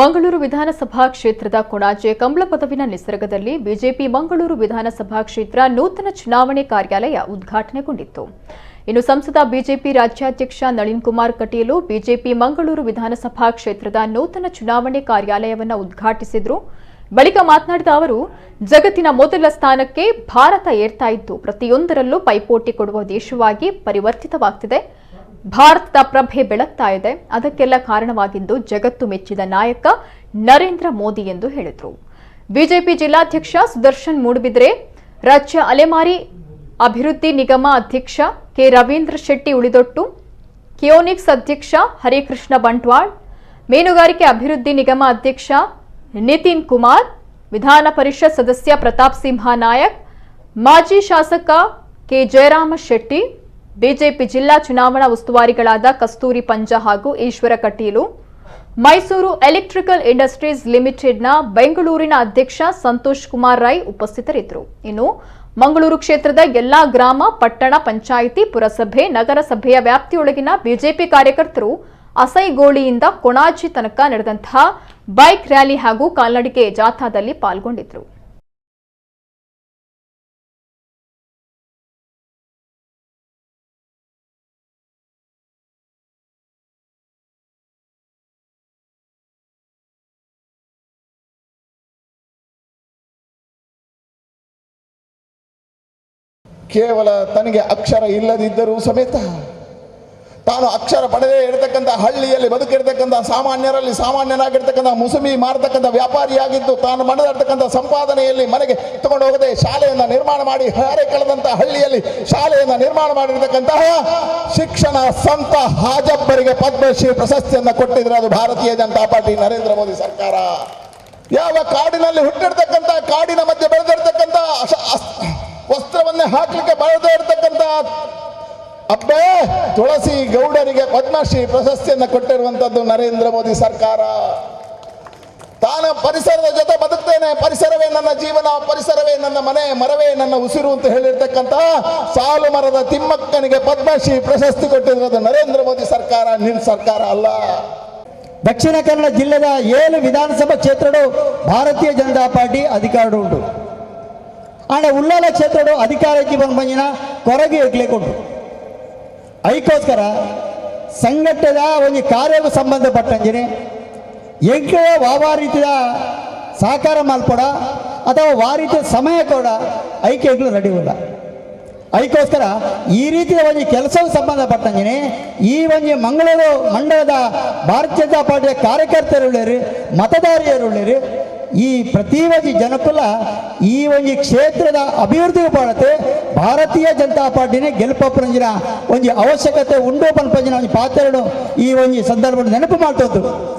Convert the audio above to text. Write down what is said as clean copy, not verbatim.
ಮಂಗಳೂರು ವಿಧಾನಸಭಾ ಕ್ಷೇತ್ರದ ಕೊಣಾಜೆ ಳಪದವಿನ ನಿಸರ್ಗದಲ್ಲಿ ಬಿಜೆಪಿ ಮಂಗಳೂರು ವಿಧಾನಸಭಾ ಕ್ಷೇತ್ರ ನೂತನ ಚುನಾವಣೆ ಕಾರ್ಯಾಲಯ ಉದ್ಘಾಟನೆಗೊಂಡಿತ್ತು. ಇನ್ನು ಸಂಸದ ಬಿಜೆಪಿ ರಾಜ್ಯಾಧ್ಯಕ್ಷ ನಳಿನ್ ಕುಮಾರ್ ಕಟೀಲು ಬಿಜೆಪಿ ಮಂಗಳೂರು ವಿಧಾನಸಭಾ ಕ್ಷೇತ್ರದ ನೂತನ ಚುನಾವಣೆ ಕಾರ್ಯಾಲಯವನ್ನು ಉದ್ಘಾಟಿಸಿದರು. ಬಳಿಕ ಮಾತನಾಡಿದ ಅವರು, ಜಗತ್ತಿನ ಮೊದಲ ಸ್ಥಾನಕ್ಕೆ ಭಾರತ ಏರ್ತಾ ಇದ್ದು ಪ್ರತಿಯೊಂದರಲ್ಲೂ ಪೈಪೋಟಿ ಕೊಡುವ ದೇಶವಾಗಿ ಪರಿವರ್ತಿತವಾಗುತ್ತಿದೆ. ಭಾರತದ ಪ್ರಭೆ ಬೆಳಗ್ತಾ ಇದೆ. ಅದಕ್ಕೆಲ್ಲ ಕಾರಣವಾಗಿದ್ದು ಜಗತ್ತು ಮೆಚ್ಚಿದ ನಾಯಕ ನರೇಂದ್ರ ಮೋದಿ ಎಂದು ಹೇಳಿದರು. ಬಿಜೆಪಿ ಜಿಲ್ಲಾಧ್ಯಕ್ಷ ಸುದರ್ಶನ್ ಮೂಡಬಿದ್ರೆ, ರಾಜ್ಯ ಅಲೆಮಾರಿ ಅಭಿವೃದ್ಧಿ ನಿಗಮ ಅಧ್ಯಕ್ಷ ಕೆ ರವೀಂದ್ರ ಶೆಟ್ಟಿ ಉಳಿದೊಟ್ಟು, ಕಿಯೋನಿಕ್ಸ್ ಅಧ್ಯಕ್ಷ ಹರಿಕೃಷ್ಣ ಬಂಟ್ವಾಳ್, ಮೀನುಗಾರಿಕೆ ಅಭಿವೃದ್ಧಿ ನಿಗಮ ಅಧ್ಯಕ್ಷ ನಿತಿನ್ ಕುಮಾರ್, ವಿಧಾನ ಪರಿಷತ್ ಸದಸ್ಯ ಪ್ರತಾಪ್ ಸಿಂಹ ನಾಯಕ್, ಮಾಜಿ ಶಾಸಕ ಕೆ ಜಯರಾಮ ಶೆಟ್ಟಿ, ಬಿಜೆಪಿ ಜಿಲ್ಲಾ ಚುನಾವಣಾ ಉಸ್ತುವಾರಿಗಳಾದ ಕಸ್ತೂರಿ ಪಂಜ ಹಾಗೂ ಈಶ್ವರ ಕಟೀಲು, ಮೈಸೂರು ಎಲೆಕ್ಟ್ರಿಕಲ್ ಇಂಡಸ್ಟ್ರೀಸ್ ಲಿಮಿಟೆಡ್ನ ಬೆಂಗಳೂರಿನ ಅಧ್ಯಕ್ಷ ಸಂತೋಷ್ ಕುಮಾರ್ ರೈ ಉಪಸ್ಥಿತರಿದ್ದರು. ಇನ್ನು ಮಂಗಳೂರು ಕ್ಷೇತ್ರದ ಎಲ್ಲಾ ಗ್ರಾಮ, ಪಟ್ಟಣ ಪಂಚಾಯಿತಿ, ಪುರಸಭೆ, ನಗರಸಭೆಯ ವ್ಯಾಪ್ತಿಯೊಳಗಿನ ಬಿಜೆಪಿ ಕಾರ್ಯಕರ್ತರು ಅಸೈಗೋಳಿಯಿಂದ ಕೊಣಾಜೆ ತನಕ ನಡೆದಂತಹ ಬೈಕ್ ರ್ಯಾಲಿ ಹಾಗೂ ಕಾಲ್ನಡಿಗೆ ಜಾಥಾದಲ್ಲಿ ಪಾಲ್ಗೊಂಡಿದ್ದರು. ಕೇವಲ ತನಗೆ ಅಕ್ಷರ ಇಲ್ಲದಿದ್ದರೂ ಸಮೇತ ತಾನು ಅಕ್ಷರ ಪಡೆದೇ ಇರತಕ್ಕಂಥ ಹಳ್ಳಿಯಲ್ಲಿ ಬದುಕಿರ್ತಕ್ಕಂಥ ಸಾಮಾನ್ಯರಲ್ಲಿ ಸಾಮಾನ್ಯನಾಗಿರ್ತಕ್ಕಂಥ ಮುಸುಮಿ ಮಾರತಕ್ಕಂಥ ವ್ಯಾಪಾರಿಯಾಗಿದ್ದು ತಾನು ಮನೆದಿರ್ತಕ್ಕಂಥ ಸಂಪಾದನೆಯಲ್ಲಿ ಮನೆಗೆ ತಗೊಂಡು ಹೋಗದೆ ಶಾಲೆಯನ್ನು ನಿರ್ಮಾಣ ಮಾಡಿ ಹಾರೆ ಕಳೆದಂಥ ಹಳ್ಳಿಯಲ್ಲಿ ಶಾಲೆಯನ್ನು ನಿರ್ಮಾಣ ಮಾಡಿರ್ತಕ್ಕಂತಹ ಶಿಕ್ಷಣ ಸಂತ ಹಾಜಬ್ಬರಿಗೆ ಪದ್ಮಶ್ರೀ ಪ್ರಶಸ್ತಿಯನ್ನು ಕೊಟ್ಟಿದ್ರೆ ಅದು ಭಾರತೀಯ ಜನತಾ ಪಾರ್ಟಿ ನರೇಂದ್ರ ಮೋದಿ ಸರ್ಕಾರ. ಯಾವ ಕಾಡಿನಲ್ಲಿ ಹುಟ್ಟಿರ್ತಕ್ಕಂಥ, ಕಾಡಿನ ಮಧ್ಯೆ ಬೆಳೆದಿರ್ತಕ್ಕಂಥ, ವಸ್ತ್ರವನ್ನೇ ಹಾಕಲಿಕ್ಕೆ ಬರದೇ ಇರತಕ್ಕಂಥ ಅಬ್ಬೆ ತುಳಸಿ ಗೌಡರಿಗೆ ಪದ್ಮಶ್ರೀ ಪ್ರಶಸ್ತಿಯನ್ನು ಕೊಟ್ಟಿರುವಂತದ್ದು ನರೇಂದ್ರ ಮೋದಿ ಸರ್ಕಾರ. ತಾನು ಪರಿಸರದ ಜೊತೆ ಬದುಕ್ತೇನೆ, ಪರಿಸರವೇ ನನ್ನ ಜೀವನ, ಪರಿಸರವೇ ನನ್ನ ಮನೆ, ಮರವೇ ನನ್ನ ಉಸಿರು ಅಂತ ಹೇಳಿರ್ತಕ್ಕಂಥ ಸಾಲು ಮರದ ತಿಮ್ಮಕ್ಕನಿಗೆ ಪದ್ಮಶ್ರೀ ಪ್ರಶಸ್ತಿ ಕೊಟ್ಟಿರೋದು ನರೇಂದ್ರ ಮೋದಿ ಸರ್ಕಾರ, ನಿನ್ನ ಸರ್ಕಾರ ಅಲ್ಲ. ದಕ್ಷಿಣ ಕನ್ನಡ ಜಿಲ್ಲೆಯ 7 ವಿಧಾನಸಭಾ ಕ್ಷೇತ್ರಗಳು ಭಾರತೀಯ ಜನತಾ ಪಾರ್ಟಿ ಅಧಿಕಾರ ಉಂಟು. ಆಂಡ ಉಳ್ಳಾಲ ಕ್ಷೇತ್ರಗಳು ಅಧಿಕಾರಕ್ಕೆ ಬಂದಿನ ಕೊರಗೆ ಇರ್ಲಿಕ್ಕುಂಟು. ಅದಕ್ಕೋಸ್ಕರ ಸಂಘಟನೆದ ಒಂದು ಕಾರ್ಯಕ್ಕೆ ಸಂಬಂಧಪಟ್ಟಂಗೆ ಎಂಕೆ ಯಾವ ರೀತಿಯ ಸಹಕಾರ ಮಾಲ್ಪಡ ಅಥವಾ ಆ ರೀತಿಯ ಸಮಯ ಕೂಡ ಐಕ್ಯಗಳು ರೆಡಿವಿಲ್ಲ. ಅದಕ್ಕೋಸ್ಕರ ಈ ರೀತಿಯ ಒಂದು ಕೆಲಸಕ್ಕೆ ಸಂಬಂಧಪಟ್ಟಂಗೆ ಈ ಒಂದು ಮಂಗಳೂರು ಮಂಡಲದ ಭಾರತೀಯ ಜನತಾ ಪಾರ್ಟಿಯ ಕಾರ್ಯಕರ್ತರು ಮತದಾರಿಯರು ಈ ಪ್ರತಿ ಒಂದು ಜನಕ್ಕೂಲ ಈ ಒಂದು ಕ್ಷೇತ್ರದ ಅಭಿವೃದ್ಧಿ ಪಡತೆ ಭಾರತೀಯ ಜನತಾ ಪಾರ್ಟಿನೇ ಗೆಲುಪಂಜಿನ ಒಂದು ಅವಶ್ಯಕತೆ ಉಂಟು ಪಂಜಿನ ಒಂದು ಪಾತ್ರನು ಈ ಒಂದು ಸಂದರ್ಭ ನೆನಪು ಮಾಡ್ತದ್ದು.